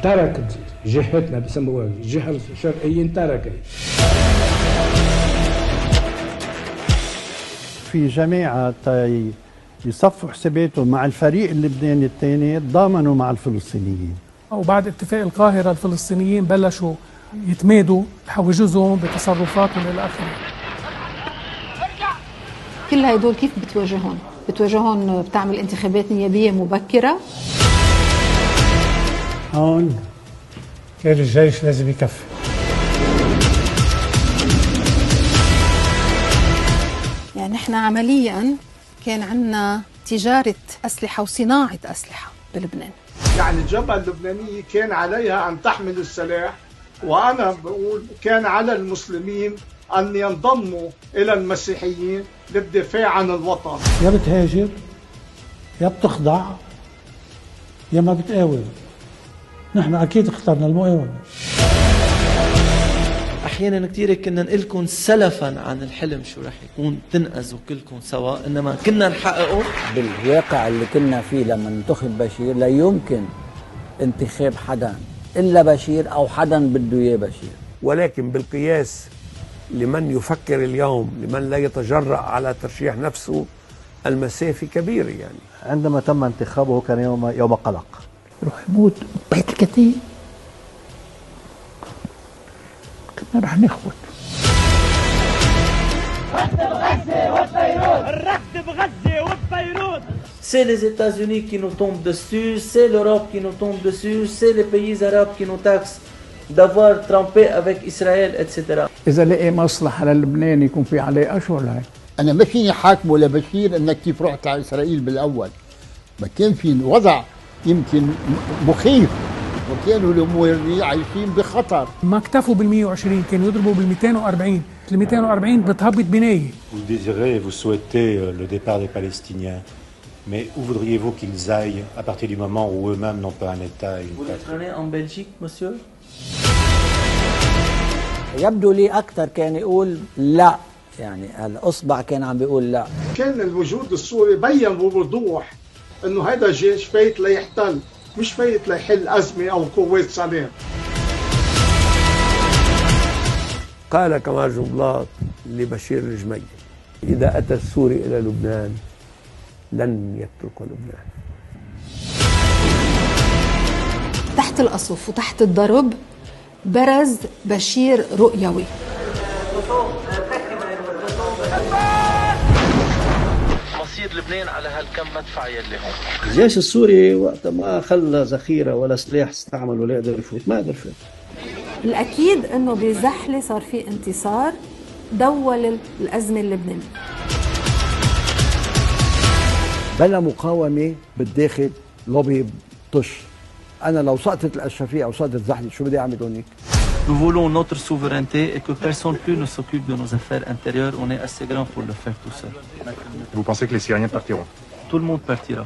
تركت جهتنا، بسموها الجهة الشرقيين تركت. في جماعة يصفوا حساباتهم مع الفريق اللبناني الثاني تضامنوا مع الفلسطينيين، وبعد اتفاق القاهرة الفلسطينيين بلشوا يتمادوا يحوجزهم بتصرفاتهم إلى آخره. كل هيدول كيف بتواجههم؟ بتواجههم بتعمل انتخابات نيابية مبكرة؟ هون كان الجيش لازم يكفي. يعني نحن عمليا كان عندنا تجارة أسلحة وصناعة أسلحة بلبنان. يعني الجبهة اللبنانية كان عليها أن تحمل السلاح، وأنا بقول كان على المسلمين أن ينضموا إلى المسيحيين للدفاع عن الوطن. يا بتهاجر يا بتخضع يا ما بتقاوم. نحن أكيد اخترنا المقاومة. أحيانا كتير كنا نقلكم سلفا عن الحلم شو رح يكون تنقذوا كلكم سوا، إنما كنا نحققه. بالواقع اللي كنا فيه لما انتخب بشير لا يمكن انتخاب حدا إلا بشير أو حدا بده إياه بشير. ولكن بالقياس لمن يفكر اليوم، لمن لا يتجرأ على ترشيح نفسه، المسافة كبيرة. يعني عندما تم انتخابه كان يوم قلق. روح يموت بيت الكتيب كنا رح نخوت. الرد بغزة وبيروت، الرد بغزة وبيروت. C'est les États-Unis qui nous tombent dessus, c'est l'Europe qui nous tombe dessus, c'est les pays arabes qui nous taxent d'avoir trempé avec Israël, etc. إذا لقي مصلحة للبنان يكون في عليه أشهر هاي. أنا ما فيني حاكمه لبشير إنك كيف رحت على إسرائيل بالأول. ما كان في وضع يمكن مخيف، وكانوا الأمور عايشين بخطر. ما اكتفوا بال120، كانوا يضربوا بال240. ال240 بتهبط بناية. Vous désirez, vous souhaitez le départ des Palestiniens, mais où voudriez-vous qu'ils aillent à partir du moment où eux-mêmes n'ont pas un État et une patrie? Vous les prenez en Belgique, monsieur? يبدو لي أكثر كان يقول لا، يعني الأصبع كان عم بيقول لا. كان الوجود السوري بين بوضوح إنه هذا جيش فايت ليحتل، مش فايت ليحل أزمة أو قوات سلام. قال كمال جنبلاط لبشير الجميل: إذا أتى السوري إلى لبنان لن يترك لبنان. تحت القصف وتحت الضرب برز بشير رؤيوي. مصير لبنان على هالكم مدفع يلي هون. الجيش السوري وقت ما خلى ذخيرة ولا سلاح استعمل ولا يقدر يفوت، ما قدر يفوت. الأكيد إنه بزحلة صار في انتصار دول الأزمة اللبنانية. بلا مقاومة بالداخل لوبي طش. أنا لو سقطت الأشرفية أو سقطت زحلة شو بدي أعمل هونيك؟ Nous voulons notre souveraineté et que personne plus ne s'occupe de nos affaires intérieures. On est assez grand pour le faire tout seul. Vous pensez que les Syriens partiront? Tout le monde partira.